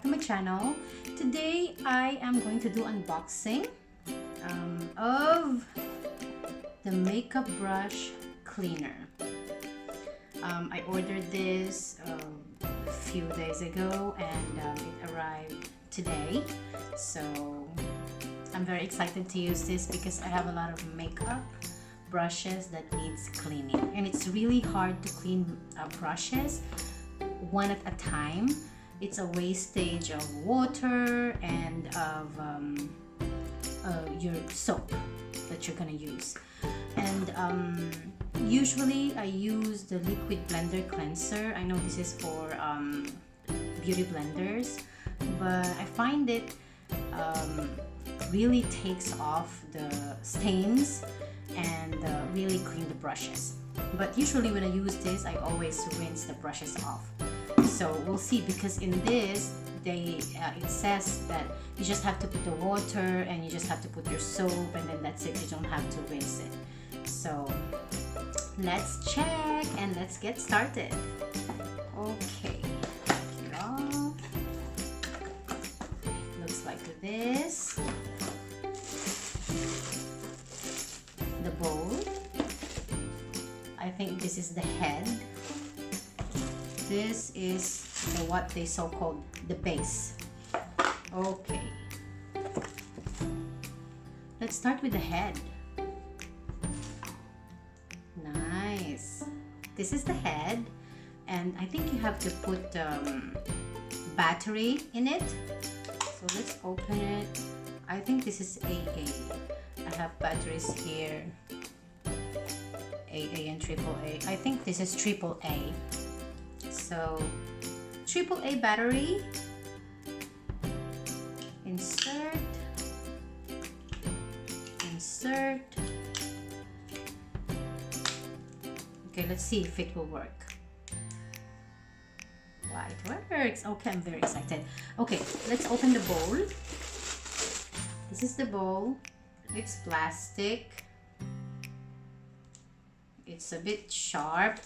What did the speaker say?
to my channel. Today I am going to do unboxing of the makeup brush cleaner. I ordered this a few days ago and it arrived today, so I'm very excited to use this because I have a lot of makeup brushes that needs cleaning, and it's really hard to clean brushes one at a time. It's a wastage of water and of your soap that you're gonna use. And usually I use the liquid blender cleanser. I know this is for beauty blenders, but I find it really takes off the stains and really clean the brushes. But usually when I use this, I always rinse the brushes off. So we'll see, because in this it says that you just have to put the water and you just have to put your soap, and then that's it. You don't have to rinse it. So let's check and let's get started. Okay, take it off. Looks like this. The bowl. I think this is the head. This is what they so-called the base. Okay. Let's start with the head. Nice. This is the head, and I think you have to put battery in it. So let's open it. I think this is AA. I have batteries here. AA and AAA. I think this is AAA. So AAA battery. Insert. Insert. Okay, let's see if it will work. Wow, it works. Okay, I'm very excited. Okay, let's open the bowl. This is the bowl. It's plastic. It's a bit sharp.